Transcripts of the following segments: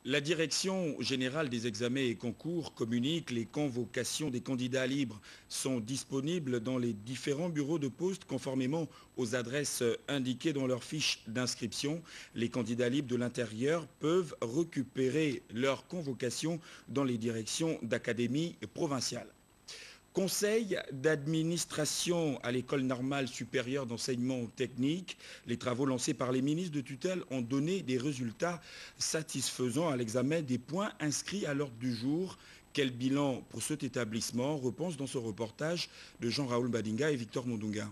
La Direction générale des examens et concours communique les convocations des candidats libres sont disponibles dans les différents bureaux de poste conformément aux adresses indiquées dans leur fiche d'inscription. Les candidats libres de l'intérieur peuvent récupérer leurs convocations dans les directions d'académie provinciales. Conseil d'administration à l'École normale supérieure d'enseignement technique. Les travaux lancés par les ministres de tutelle ont donné des résultats satisfaisants à l'examen des points inscrits à l'ordre du jour. Quel bilan pour cet établissement? Réponse dans ce reportage de Jean-Raoul Badinga et Victor Mondunga.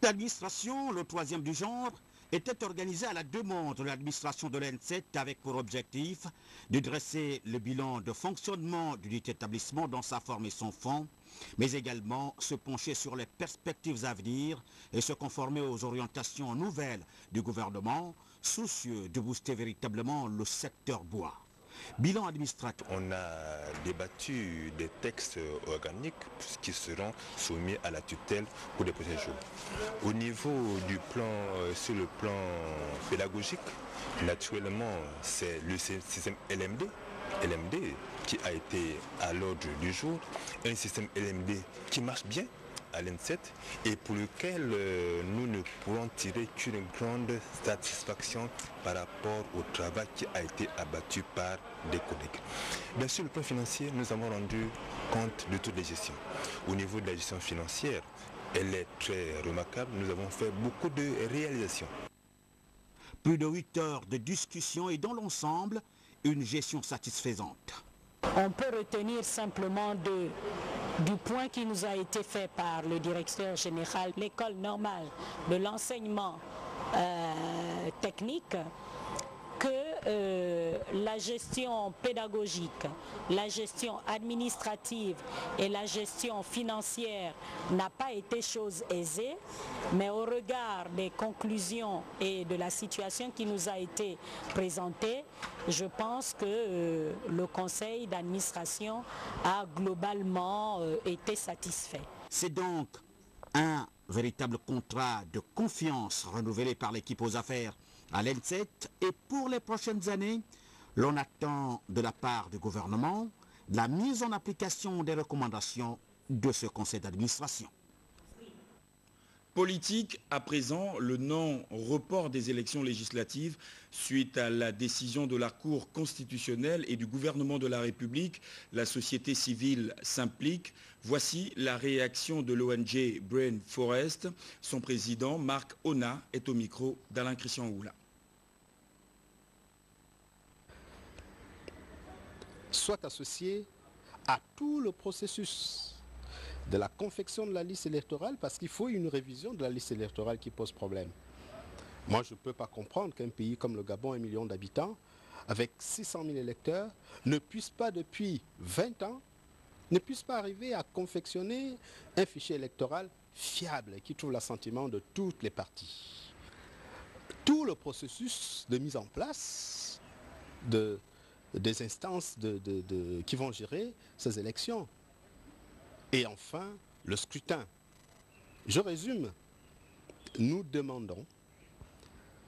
L'administration, le troisième du genre, était organisée à la demande de l'administration de l'ENSET avec pour objectif de dresser le bilan de fonctionnement du dit établissement dans sa forme et son fond, mais également se pencher sur les perspectives à venir et se conformer aux orientations nouvelles du gouvernement, soucieux de booster véritablement le secteur bois. Bilan administratif. On a débattu des textes organiques qui seront soumis à la tutelle pour les prochains jours. Au niveau du plan, sur le plan pédagogique, naturellement, c'est le système LMD qui a été à l'ordre du jour, un système LMD qui marche bien à l'ENSET et pour lequel nous ne pourrons tirer qu'une grande satisfaction par rapport au travail qui a été abattu par des collègues. Bien sûr, le plan financier, nous avons rendu compte de toutes les gestions. Au niveau de la gestion financière, elle est très remarquable. Nous avons fait beaucoup de réalisations. Plus de 8 heures de discussion et dans l'ensemble, une gestion satisfaisante. On peut retenir simplement du point qui nous a été fait par le directeur général, l'école normale de l'enseignement technique, que la gestion pédagogique, la gestion administrative et la gestion financière n'a pas été chose aisée, mais au regard des conclusions et de la situation qui nous a été présentée, je pense que le conseil d'administration a globalement été satisfait. C'est donc un véritable contrat de confiance renouvelé par l'équipe aux affaires à l'ENSET et pour les prochaines années, l'on attend de la part du gouvernement la mise en application des recommandations de ce conseil d'administration. Politique, à présent, le non-report des élections législatives suite à la décision de la Cour constitutionnelle et du gouvernement de la République, la société civile s'implique. Voici la réaction de l'ONG Brain Forest. Son président, Marc Ona, est au micro d'Alain-Christian Oula. Soit associé à tout le processus de la confection de la liste électorale parce qu'il faut une révision de la liste électorale qui pose problème. Moi, je ne peux pas comprendre qu'un pays comme le Gabon, 1 million d'habitants, avec 600 000 électeurs, ne puisse pas depuis 20 ans, ne puisse pas arriver à confectionner un fichier électoral fiable qui trouve l'assentiment de toutes les parties. Tout le processus de mise en place des instances qui vont gérer ces élections. Et enfin, le scrutin. Je résume. Nous demandons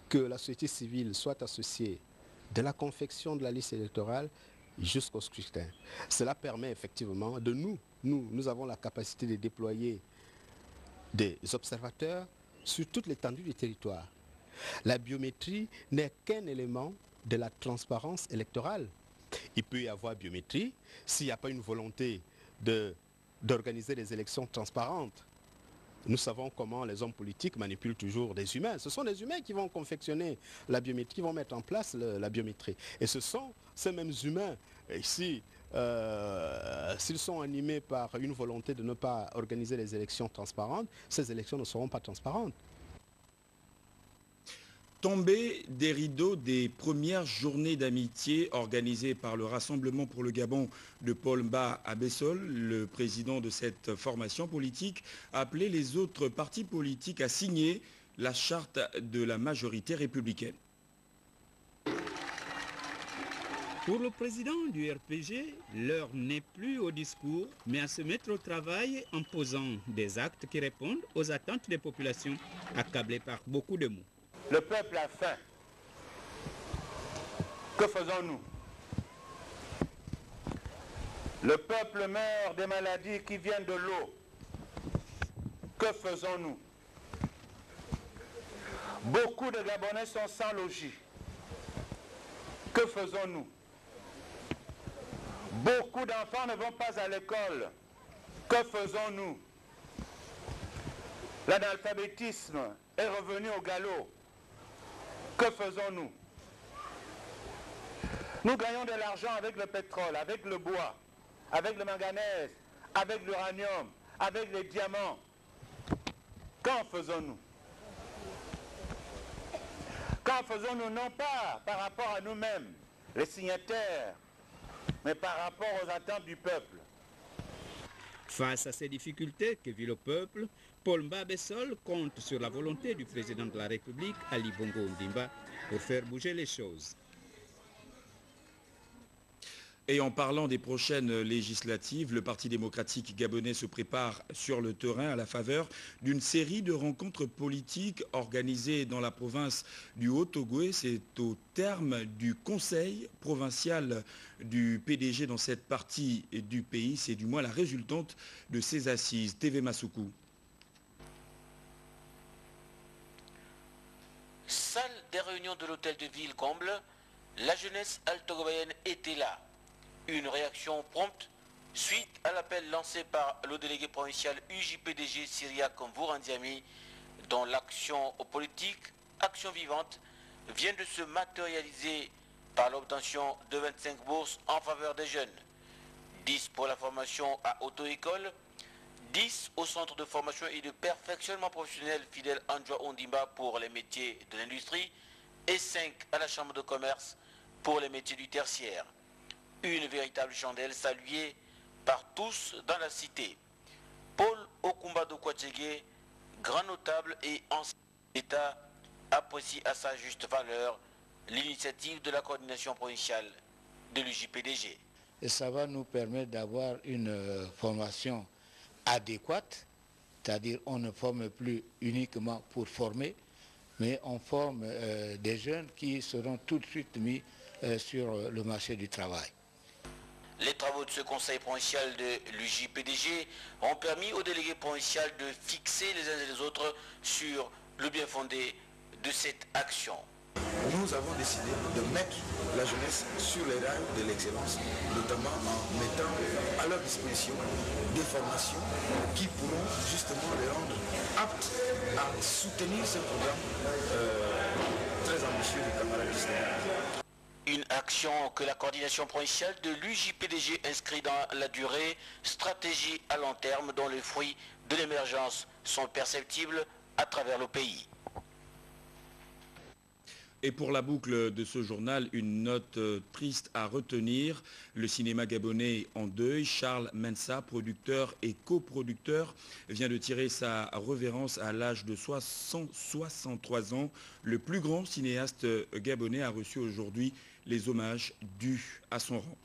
que la société civile soit associée de la confection de la liste électorale jusqu'au scrutin. Cela permet effectivement de nous avons la capacité de déployer des observateurs sur toute l'étendue du territoire. La biométrie n'est qu'un élément de la transparence électorale. Il peut y avoir biométrie s'il n'y a pas une volonté d'organiser des élections transparentes. Nous savons comment les hommes politiques manipulent toujours des humains. Ce sont les humains qui vont confectionner la biométrie, qui vont mettre en place la biométrie. Et ce sont ces mêmes humains, ici, s'ils sont animés par une volonté de ne pas organiser les élections transparentes, ces élections ne seront pas transparentes. Tombée des rideaux des premières journées d'amitié organisées par le Rassemblement pour le Gabon de Paul Mba à Bessol, le président de cette formation politique a appelé les autres partis politiques à signer la charte de la majorité républicaine. Pour le président du RPG, l'heure n'est plus au discours, mais à se mettre au travail en posant des actes qui répondent aux attentes des populations accablées par beaucoup de mots. Le peuple a faim. Que faisons-nous? Le peuple meurt des maladies qui viennent de l'eau. Que faisons-nous? Beaucoup de Gabonais sont sans logis. Que faisons-nous? Beaucoup d'enfants ne vont pas à l'école. Que faisons-nous? L'analphabétisme est revenu au galop. Que faisons-nous? Nous gagnons de l'argent avec le pétrole, avec le bois, avec le manganèse, avec l'uranium, avec les diamants. Qu'en faisons-nous? Qu'en faisons-nous non pas par rapport à nous-mêmes, les signataires, mais par rapport aux attentes du peuple? Face à ces difficultés que vit le peuple, Paul Mbabessol compte sur la volonté du président de la République, Ali Bongo Ondimba, pour faire bouger les choses. Et en parlant des prochaines législatives, le Parti démocratique gabonais se prépare sur le terrain à la faveur d'une série de rencontres politiques organisées dans la province du Haut-Ogooué. C'est au terme du conseil provincial du PDG dans cette partie du pays. C'est du moins la résultante de ces assises. TV Masoukou. Salle des réunions de l'hôtel de ville comble, la jeunesse altogobayenne était là. Une réaction prompte suite à l'appel lancé par le délégué provincial UJPDG Syriac Mvourandiami, dont l'action politique, action vivante, vient de se matérialiser par l'obtention de 25 bourses en faveur des jeunes. 10 pour la formation à auto-école, 10 au centre de formation et de perfectionnement professionnel Fidèle Andjoa Ondimba pour les métiers de l'industrie et 5 à la chambre de commerce pour les métiers du tertiaire. Une véritable chandelle saluée par tous dans la cité. Paul Okumba de Kwatjege, grand notable et ancien d'État, apprécie à sa juste valeur l'initiative de la coordination provinciale de l'UJPDG. Et ça va nous permettre d'avoir une formation adéquate, c'est-à-dire on ne forme plus uniquement pour former, mais on forme des jeunes qui seront tout de suite mis sur le marché du travail. Les travaux de ce conseil provincial de l'UJPDG ont permis aux délégués provinciaux de fixer les uns et les autres sur le bien fondé de cette action. Nous avons décidé de mettre la jeunesse sur les rails de l'excellence, notamment en mettant à leur disposition des formations qui pourront justement les rendre aptes à soutenir ce programme très ambitieux des camarades historiques. Une action que la coordination provinciale de l'UJPDG inscrit dans la durée, stratégie à long terme dont les fruits de l'émergence sont perceptibles à travers le pays. Et pour la boucle de ce journal, une note triste à retenir. Le cinéma gabonais en deuil. Charles Mensa, producteur et coproducteur, vient de tirer sa révérence à l'âge de 63 ans. Le plus grand cinéaste gabonais a reçu aujourd'hui les hommages dus à son rang.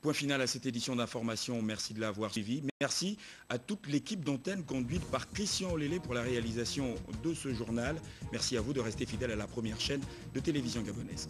Point final à cette édition d'information. Merci de l'avoir suivi. Merci à toute l'équipe d'antenne conduite par Christian Olélé pour la réalisation de ce journal. Merci à vous de rester fidèle à la première chaîne de télévision gabonaise.